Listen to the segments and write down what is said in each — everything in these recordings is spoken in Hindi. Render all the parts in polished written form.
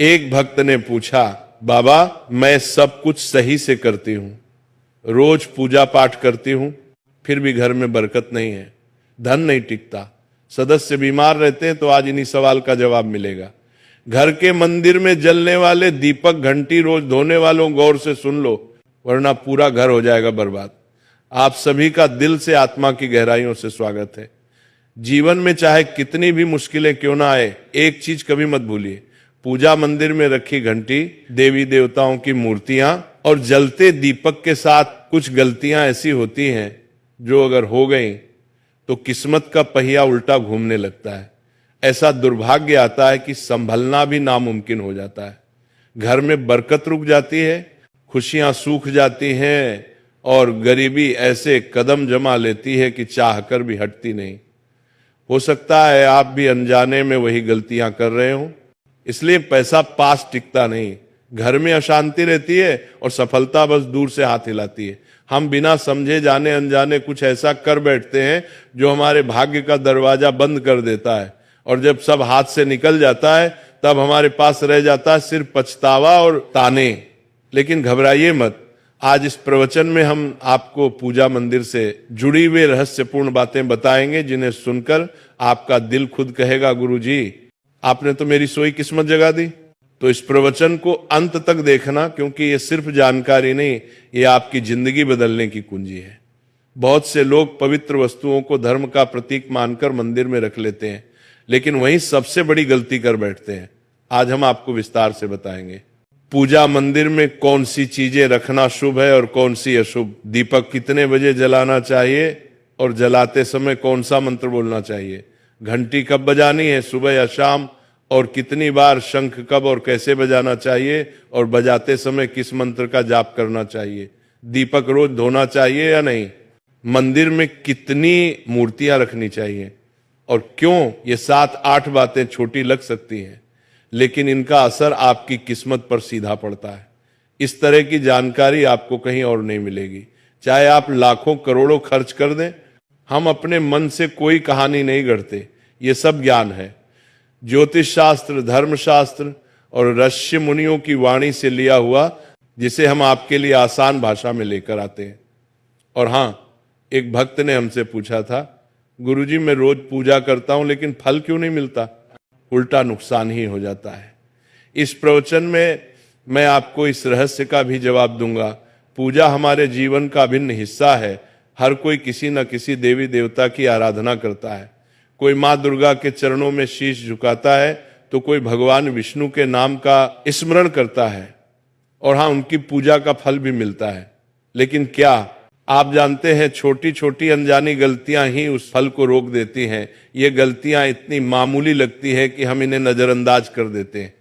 एक भक्त ने पूछा, बाबा मैं सब कुछ सही से करती हूं, रोज पूजा पाठ करती हूं, फिर भी घर में बरकत नहीं है, धन नहीं टिकता, सदस्य बीमार रहते हैं। तो आज इन्हीं सवाल का जवाब मिलेगा। घर के मंदिर में जलने वाले दीपक घंटी रोज धोने वालों गौर से सुन लो, वरना पूरा घर हो जाएगा बर्बाद। आप सभी का दिल से आत्मा की गहराइयों से स्वागत है। जीवन में चाहे कितनी भी मुश्किलें क्यों ना आए, एक चीज कभी मत भूलिए, पूजा मंदिर में रखी घंटी, देवी देवताओं की मूर्तियां और जलते दीपक के साथ कुछ गलतियां ऐसी होती हैं जो अगर हो गई तो किस्मत का पहिया उल्टा घूमने लगता है। ऐसा दुर्भाग्य आता है कि संभलना भी नामुमकिन हो जाता है। घर में बरकत रुक जाती है, खुशियां सूख जाती हैं और गरीबी ऐसे कदम जमा लेती है कि चाहकर भी हटती नहीं। हो सकता है आप भी अनजाने में वही गलतियां कर रहे हो, इसलिए पैसा पास टिकता नहीं, घर में अशांति रहती है और सफलता बस दूर से हाथ हिलाती है। हम बिना समझे जाने अनजाने कुछ ऐसा कर बैठते हैं जो हमारे भाग्य का दरवाजा बंद कर देता है, और जब सब हाथ से निकल जाता है तब हमारे पास रह जाता है सिर्फ पछतावा और ताने। लेकिन घबराइए मत, आज इस प्रवचन में हम आपको पूजा मंदिर से जुड़ी हुई रहस्यपूर्ण बातें बताएंगे, जिन्हें सुनकर आपका दिल खुद कहेगा, गुरुजी आपने तो मेरी सोई किस्मत जगा दी। तो इस प्रवचन को अंत तक देखना, क्योंकि ये सिर्फ जानकारी नहीं, ये आपकी जिंदगी बदलने की कुंजी है। बहुत से लोग पवित्र वस्तुओं को धर्म का प्रतीक मानकर मंदिर में रख लेते हैं, लेकिन वहीं सबसे बड़ी गलती कर बैठते हैं। आज हम आपको विस्तार से बताएंगे पूजा मंदिर में कौन सी चीजें रखना शुभ है और कौन सी अशुभ, दीपक कितने बजे जलाना चाहिए और जलाते समय कौन सा मंत्र बोलना चाहिए, घंटी कब बजानी है, सुबह या शाम, और कितनी बार, शंख कब और कैसे बजाना चाहिए, और बजाते समय किस मंत्र का जाप करना चाहिए, दीपक रोज धोना चाहिए या नहीं, मंदिर में कितनी मूर्तियां रखनी चाहिए और क्यों। ये 7-8 बातें छोटी लग सकती हैं, लेकिन इनका असर आपकी किस्मत पर सीधा पड़ता है। इस तरह की जानकारी आपको कहीं और नहीं मिलेगी, चाहे आप लाखों करोड़ों खर्च कर दें। हम अपने मन से कोई कहानी नहीं गढ़ते, ये सब ज्ञान है। ज्योतिष शास्त्र, धर्मशास्त्र और ऋषि मुनियों की वाणी से लिया हुआ, जिसे हम आपके लिए आसान भाषा में लेकर आते हैं। और हाँ, एक भक्त ने हमसे पूछा था, गुरुजी मैं रोज पूजा करता हूं लेकिन फल क्यों नहीं मिलता, उल्टा नुकसान ही हो जाता है। इस प्रवचन में मैं आपको इस रहस्य का भी जवाब दूंगा। पूजा हमारे जीवन का अभिन्न हिस्सा है। हर कोई किसी न किसी देवी देवता की आराधना करता है। कोई माँ दुर्गा के चरणों में शीश झुकाता है, तो कोई भगवान विष्णु के नाम का स्मरण करता है, और हाँ, उनकी पूजा का फल भी मिलता है। लेकिन क्या आप जानते हैं, छोटी छोटी अनजानी गलतियां ही उस फल को रोक देती हैं। ये गलतियां इतनी मामूली लगती है कि हम इन्हें नजरअंदाज कर देते हैं,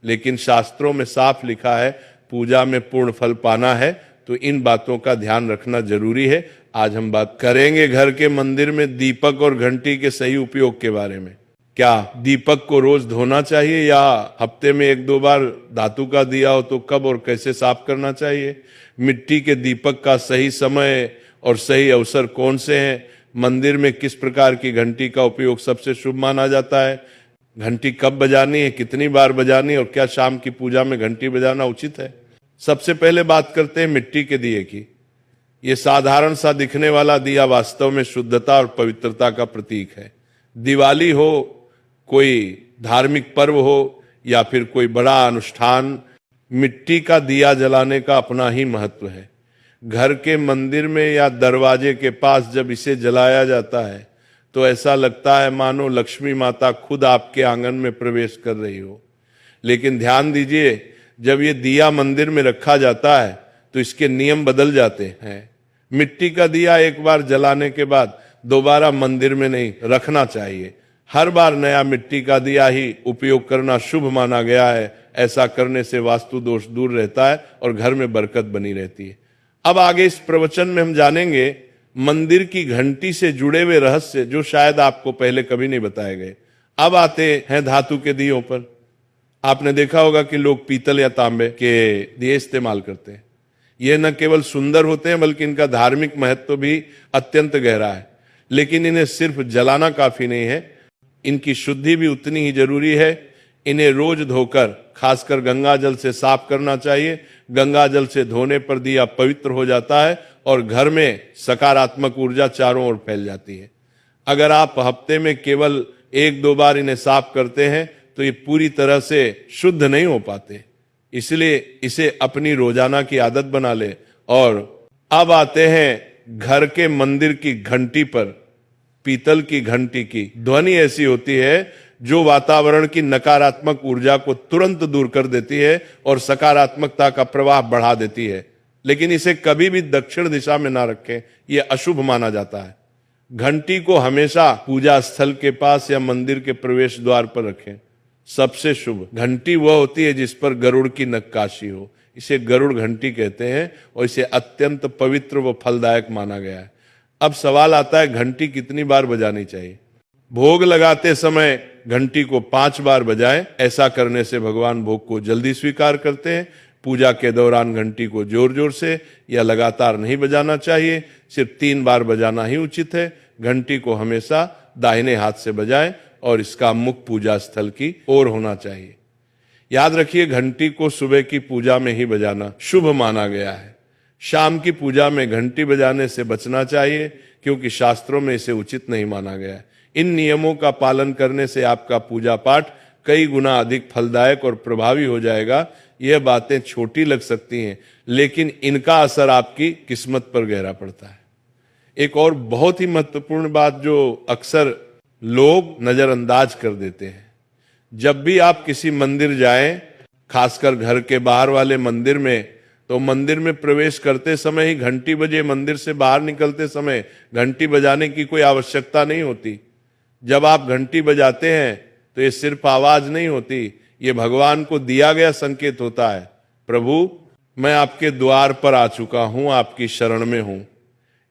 लेकिन शास्त्रों में साफ लिखा है, पूजा में पूर्ण फल पाना है तो इन बातों का ध्यान रखना जरूरी है। आज हम बात करेंगे घर के मंदिर में दीपक और घंटी के सही उपयोग के बारे में। क्या दीपक को रोज धोना चाहिए या हफ्ते में 1-2 बार धातु का दिया हो तो कब और कैसे साफ करना चाहिए, मिट्टी के दीपक का सही समय और सही अवसर कौन से हैं, मंदिर में किस प्रकार की घंटी का उपयोग सबसे शुभ माना जाता है, घंटी कब बजानी है, कितनी बार बजानी, और क्या शाम की पूजा में घंटी बजाना उचित है। सबसे पहले बात करते हैं मिट्टी के दिए की। ये साधारण सा दिखने वाला दिया वास्तव में शुद्धता और पवित्रता का प्रतीक है। दिवाली हो, कोई धार्मिक पर्व हो या फिर कोई बड़ा अनुष्ठान, मिट्टी का दिया जलाने का अपना ही महत्व है। घर के मंदिर में या दरवाजे के पास जब इसे जलाया जाता है तो ऐसा लगता है मानो लक्ष्मी माता खुद आपके आंगन में प्रवेश कर रही हो। लेकिन ध्यान दीजिए, जब ये दिया मंदिर में रखा जाता है तो इसके नियम बदल जाते हैं। मिट्टी का दिया एक बार जलाने के बाद दोबारा मंदिर में नहीं रखना चाहिए। हर बार नया मिट्टी का दिया ही उपयोग करना शुभ माना गया है। ऐसा करने से वास्तु दोष दूर रहता है और घर में बरकत बनी रहती है। अब आगे इस प्रवचन में हम जानेंगे मंदिर की घंटी से जुड़े हुए रहस्य, जो शायद आपको पहले कभी नहीं बताए गए। अब आते हैं धातु के दियों पर। आपने देखा होगा कि लोग पीतल या तांबे के दिए इस्तेमाल करते हैं। ये न केवल सुंदर होते हैं बल्कि इनका धार्मिक महत्व भी अत्यंत गहरा है। लेकिन इन्हें सिर्फ जलाना काफी नहीं है, इनकी शुद्धि भी उतनी ही जरूरी है। इन्हें रोज धोकर खासकर गंगा जल से साफ करना चाहिए। गंगा जल से धोने पर दिया पवित्र हो जाता है और घर में सकारात्मक ऊर्जा चारों ओर फैल जाती है। अगर आप हफ्ते में केवल 1-2 बार इन्हें साफ करते हैं तो ये पूरी तरह से शुद्ध नहीं हो पाते, इसलिए इसे अपनी रोजाना की आदत बना ले। और अब आते हैं घर के मंदिर की घंटी पर। पीतल की घंटी की ध्वनि ऐसी होती है जो वातावरण की नकारात्मक ऊर्जा को तुरंत दूर कर देती है और सकारात्मकता का प्रवाह बढ़ा देती है। लेकिन इसे कभी भी दक्षिण दिशा में ना रखें, यह अशुभ माना जाता है। घंटी को हमेशा पूजा स्थल के पास या मंदिर के प्रवेश द्वार पर रखें। सबसे शुभ घंटी वह होती है जिस पर गरुड़ की नक्काशी हो, इसे गरुड़ घंटी कहते हैं और इसे अत्यंत पवित्र व फलदायक माना गया है। अब सवाल आता है, घंटी कितनी बार बजानी चाहिए? भोग लगाते समय घंटी को 5 बार बजाएं। ऐसा करने से भगवान भोग को जल्दी स्वीकार करते हैं। पूजा के दौरान घंटी को जोर जोर से या लगातार नहीं बजाना चाहिए, सिर्फ 3 बार बजाना ही उचित है। घंटी को हमेशा दाहिने हाथ से बजाएं और इसका मुख पूजा स्थल की ओर होना चाहिए। याद रखिए, घंटी को सुबह की पूजा में ही बजाना शुभ माना गया है। शाम की पूजा में घंटी बजाने से बचना चाहिए क्योंकि शास्त्रों में इसे उचित नहीं माना गया है। इन नियमों का पालन करने से आपका पूजा पाठ कई गुना अधिक फलदायक और प्रभावी हो जाएगा। यह बातें छोटी लग सकती हैं, लेकिन इनका असर आपकी किस्मत पर गहरा पड़ता है। एक और बहुत ही महत्वपूर्ण बात जो अक्सर लोग नजरअंदाज कर देते हैं, जब भी आप किसी मंदिर जाएं, खासकर घर के बाहर वाले मंदिर में, तो मंदिर में प्रवेश करते समय ही घंटी बजे, मंदिर से बाहर निकलते समय घंटी बजाने की कोई आवश्यकता नहीं होती। जब आप घंटी बजाते हैं तो ये सिर्फ आवाज नहीं होती, ये भगवान को दिया गया संकेत होता है, प्रभु मैं आपके द्वार पर आ चुका हूं, आपकी शरण में हूं।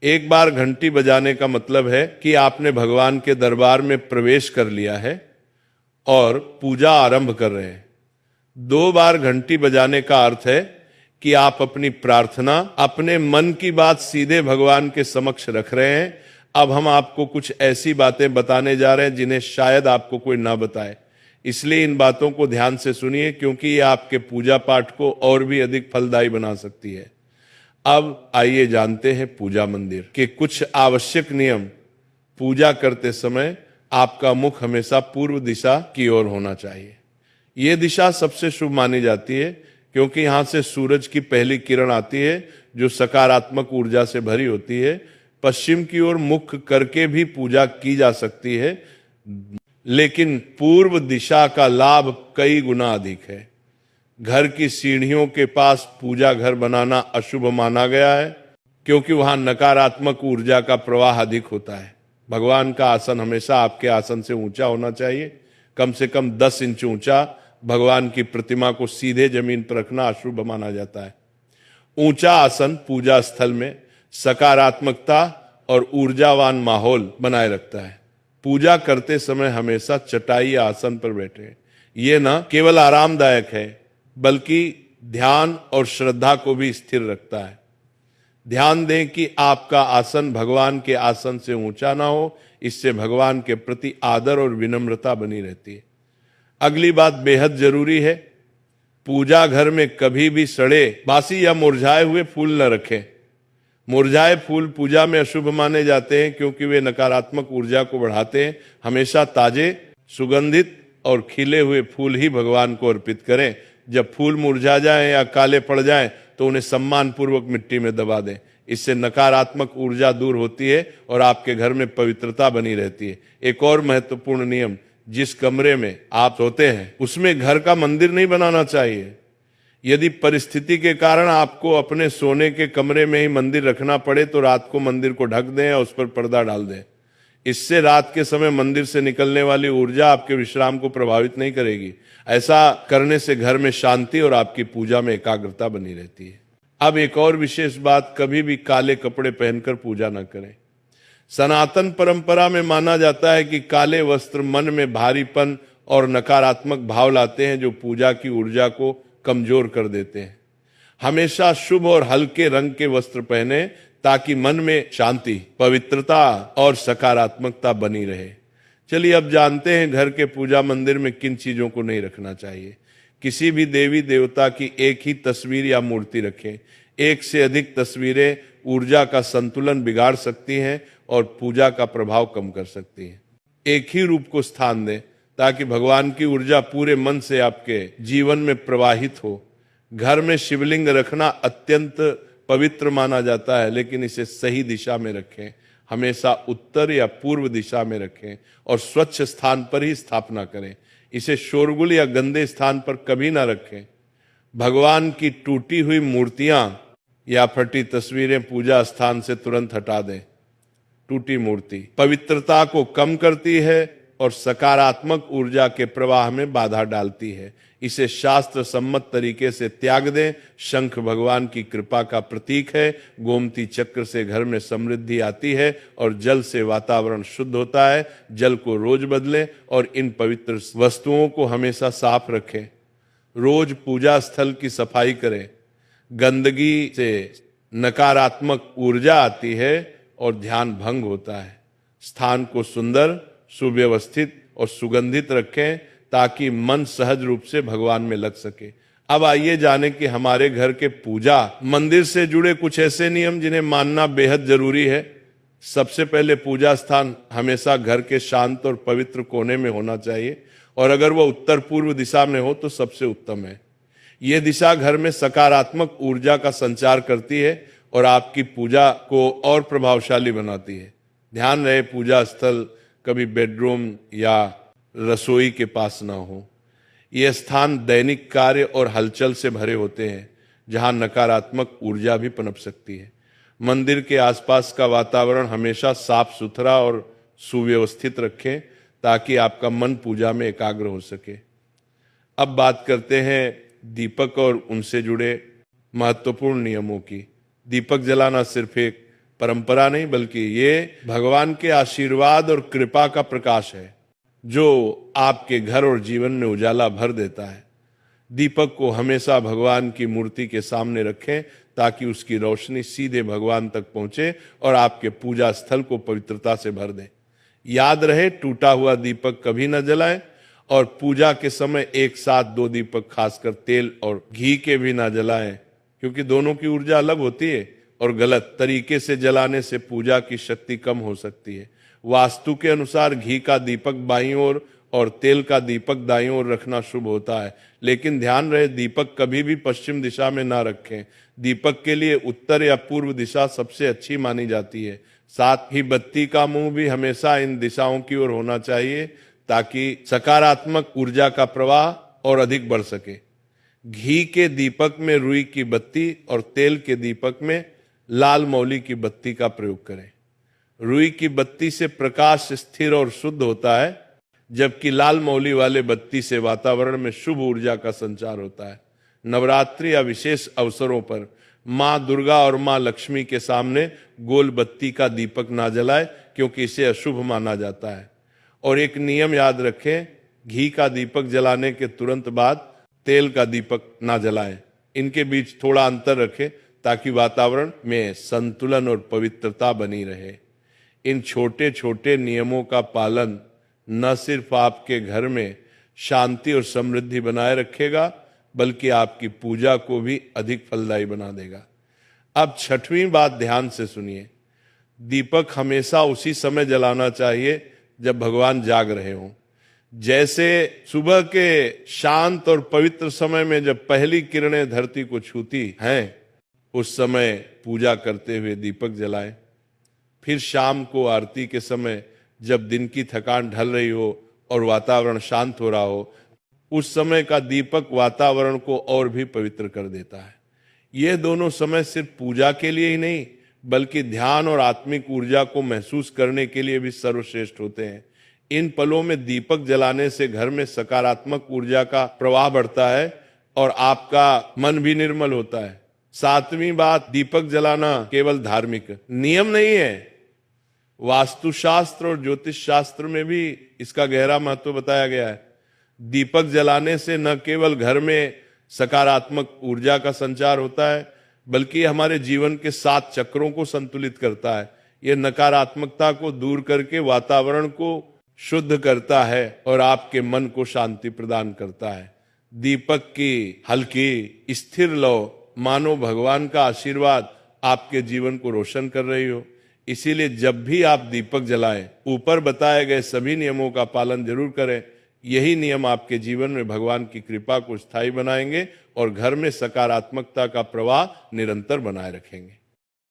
एक बार घंटी बजाने का मतलब है कि आपने भगवान के दरबार में प्रवेश कर लिया है और पूजा आरंभ कर रहे हैं। 2 बार घंटी बजाने का अर्थ है कि आप अपनी प्रार्थना, अपने मन की बात सीधे भगवान के समक्ष रख रहे हैं। अब हम आपको कुछ ऐसी बातें बताने जा रहे हैं जिन्हें शायद आपको कोई ना बताए, इसलिए इन बातों को ध्यान से सुनिए क्योंकि ये आपके पूजा पाठ को और भी अधिक फलदायी बना सकती है। अब आइए जानते हैं पूजा मंदिर के कुछ आवश्यक नियम। पूजा करते समय आपका मुख हमेशा पूर्व दिशा की ओर होना चाहिए। यह दिशा सबसे शुभ मानी जाती है क्योंकि यहां से सूरज की पहली किरण आती है जो सकारात्मक ऊर्जा से भरी होती है। पश्चिम की ओर मुख करके भी पूजा की जा सकती है, लेकिन पूर्व दिशा का लाभ कई गुना अधिक है। घर की सीढ़ियों के पास पूजा घर बनाना अशुभ माना गया है क्योंकि वहां नकारात्मक ऊर्जा का प्रवाह अधिक होता है। भगवान का आसन हमेशा आपके आसन से ऊंचा होना चाहिए, कम से कम 10 इंच ऊंचा। भगवान की प्रतिमा को सीधे जमीन पर रखना अशुभ माना जाता है। ऊंचा आसन पूजा स्थल में सकारात्मकता और ऊर्जावान माहौल बनाए रखता है। पूजा करते समय हमेशा चटाई या आसन पर बैठे। ये न केवल आरामदायक है बल्कि ध्यान और श्रद्धा को भी स्थिर रखता है। ध्यान दें कि आपका आसन भगवान के आसन से ऊंचा ना हो, इससे भगवान के प्रति आदर और विनम्रता बनी रहती है। अगली बात बेहद जरूरी है, पूजा घर में कभी भी सड़े, बासी या मुरझाए हुए फूल न रखें। मुरझाए फूल पूजा में अशुभ माने जाते हैं क्योंकि वे नकारात्मक ऊर्जा को बढ़ाते हैं। हमेशा ताजे, सुगंधित और खिले हुए फूल ही भगवान को अर्पित करें। जब फूल मुरझा जाएं या काले पड़ जाएं तो उन्हें सम्मान पूर्वक मिट्टी में दबा दें। इससे नकारात्मक ऊर्जा दूर होती है और आपके घर में पवित्रता बनी रहती है। एक और महत्वपूर्ण नियम, जिस कमरे में आप सोते हैं उसमें घर का मंदिर नहीं बनाना चाहिए। यदि परिस्थिति के कारण आपको अपने सोने के कमरे में ही मंदिर रखना पड़े तो रात को मंदिर को ढक दें या उस पर पर्दा डाल दें। इससे रात के समय मंदिर से निकलने वाली ऊर्जा आपके विश्राम को प्रभावित नहीं करेगी। ऐसा करने से घर में शांति और आपकी पूजा में एकाग्रता बनी रहती है। अब एक और विशेष बात, कभी भी काले कपड़े पहनकर पूजा न करें। सनातन परंपरा में माना जाता है कि काले वस्त्र मन में भारीपन और नकारात्मक भाव लाते हैं जो पूजा की ऊर्जा को कमजोर कर देते हैं। हमेशा शुभ और हल्के रंग के वस्त्र पहने ताकि मन में शांति, पवित्रता और सकारात्मकता बनी रहे। चलिए अब जानते हैं घर के पूजा मंदिर में किन चीजों को नहीं रखना चाहिए। किसी भी देवी देवता की एक ही तस्वीर या मूर्ति रखें। एक से अधिक तस्वीरें ऊर्जा का संतुलन बिगाड़ सकती हैं और पूजा का प्रभाव कम कर सकती हैं। एक ही रूप को स्थान दें ताकि भगवान की ऊर्जा पूरे मन से आपके जीवन में प्रवाहित हो। घर में शिवलिंग रखना अत्यंत पवित्र माना जाता है, लेकिन इसे सही दिशा में रखें। हमेशा उत्तर या पूर्व दिशा में रखें और स्वच्छ स्थान पर ही स्थापना करें। इसे शोरगुल या गंदे स्थान पर कभी ना रखें। भगवान की टूटी हुई मूर्तियां या फटी तस्वीरें पूजा स्थान से तुरंत हटा दें। टूटी मूर्ति पवित्रता को कम करती है और सकारात्मक ऊर्जा के प्रवाह में बाधा डालती है। इसे शास्त्र सम्मत तरीके से त्याग दें। शंख भगवान की कृपा का प्रतीक है। गोमती चक्र से घर में समृद्धि आती है और जल से वातावरण शुद्ध होता है। जल को रोज बदलें और इन पवित्र वस्तुओं को हमेशा साफ रखें। रोज पूजा स्थल की सफाई करें। गंदगी से नकारात्मक ऊर्जा आती है और ध्यान भंग होता है। स्थान को सुंदर, सुव्यवस्थित और सुगंधित रखें ताकि मन सहज रूप से भगवान में लग सके। अब आइए जानें कि हमारे घर के पूजा मंदिर से जुड़े कुछ ऐसे नियम जिन्हें मानना बेहद जरूरी है। सबसे पहले पूजा स्थान हमेशा घर के शांत और पवित्र कोने में होना चाहिए और अगर वह उत्तर पूर्व दिशा में हो तो सबसे उत्तम है। यह दिशा घर में सकारात्मक ऊर्जा का संचार करती है और आपकी पूजा को और प्रभावशाली बनाती है। ध्यान रहे पूजा स्थल कभी बेडरूम या रसोई के पास ना हो। यह स्थान दैनिक कार्य और हलचल से भरे होते हैं जहां नकारात्मक ऊर्जा भी पनप सकती है। मंदिर के आसपास का वातावरण हमेशा साफ सुथरा और सुव्यवस्थित रखें ताकि आपका मन पूजा में एकाग्र हो सके। अब बात करते हैं दीपक और उनसे जुड़े महत्वपूर्ण नियमों की। दीपक जलाना सिर्फ एक परंपरा नहीं बल्कि ये भगवान के आशीर्वाद और कृपा का प्रकाश है जो आपके घर और जीवन में उजाला भर देता है। दीपक को हमेशा भगवान की मूर्ति के सामने रखें ताकि उसकी रोशनी सीधे भगवान तक पहुंचे और आपके पूजा स्थल को पवित्रता से भर दे। याद रहे, टूटा हुआ दीपक कभी न जलाएं और पूजा के समय एक साथ 2 दीपक खासकर तेल और घी के भी ना जलाएं, क्योंकि दोनों की ऊर्जा अलग होती है और गलत तरीके से जलाने से पूजा की शक्ति कम हो सकती है। वास्तु के अनुसार घी का दीपक बाईं ओर और तेल का दीपक दाईं ओर रखना शुभ होता है, लेकिन ध्यान रहे दीपक कभी भी पश्चिम दिशा में ना रखें। दीपक के लिए उत्तर या पूर्व दिशा सबसे अच्छी मानी जाती है। साथ ही बत्ती का मुंह भी हमेशा इन दिशाओं की ओर होना चाहिए ताकि सकारात्मक ऊर्जा का प्रवाह और अधिक बढ़ सके। घी के दीपक में रुई की बत्ती और तेल के दीपक में लाल मौली की बत्ती का प्रयोग करें। रुई की बत्ती से प्रकाश स्थिर और शुद्ध होता है, जबकि लाल मौली वाले बत्ती से वातावरण में शुभ ऊर्जा का संचार होता है। नवरात्रि या विशेष अवसरों पर माँ दुर्गा और माँ लक्ष्मी के सामने गोल बत्ती का दीपक ना जलाए, क्योंकि इसे अशुभ माना जाता है। और एक नियम याद रखें, घी का दीपक जलाने के तुरंत बाद तेल का दीपक ना जलाएं। इनके बीच थोड़ा अंतर रखें ताकि वातावरण में संतुलन और पवित्रता बनी रहे। इन छोटे छोटे नियमों का पालन न सिर्फ आपके घर में शांति और समृद्धि बनाए रखेगा, बल्कि आपकी पूजा को भी अधिक फलदायी बना देगा। अब 6वीं बात ध्यान से सुनिए। दीपक हमेशा उसी समय जलाना चाहिए जब भगवान जाग रहे हों। जैसे सुबह के शांत और पवित्र समय में जब पहली किरणें धरती को छूती हैं, उस समय पूजा करते हुए दीपक जलाएं। फिर शाम को आरती के समय जब दिन की थकान ढल रही हो और वातावरण शांत हो रहा हो, उस समय का दीपक वातावरण को और भी पवित्र कर देता है। ये दोनों समय सिर्फ पूजा के लिए ही नहीं, बल्कि ध्यान और आत्मिक ऊर्जा को महसूस करने के लिए भी सर्वश्रेष्ठ होते हैं। इन पलों में दीपक जलाने से घर में सकारात्मक ऊर्जा का प्रवाह बढ़ता है और आपका मन भी निर्मल होता है। 7वीं बात, दीपक जलाना केवल धार्मिक नियम नहीं है, वास्तुशास्त्र और ज्योतिष शास्त्र में भी इसका गहरा महत्व बताया गया है। दीपक जलाने से न केवल घर में सकारात्मक ऊर्जा का संचार होता है, बल्कि हमारे जीवन के 7 चक्रों को संतुलित करता है। यह नकारात्मकता को दूर करके वातावरण को शुद्ध करता है और आपके मन को शांति प्रदान करता है। दीपक की हल्की स्थिर लौ मानो भगवान का आशीर्वाद आपके जीवन को रोशन कर रही हो। इसीलिए जब भी आप दीपक जलाएं, ऊपर बताए गए सभी नियमों का पालन जरूर करें। यही नियम आपके जीवन में भगवान की कृपा को स्थायी बनाएंगे और घर में सकारात्मकता का प्रवाह निरंतर बनाए रखेंगे।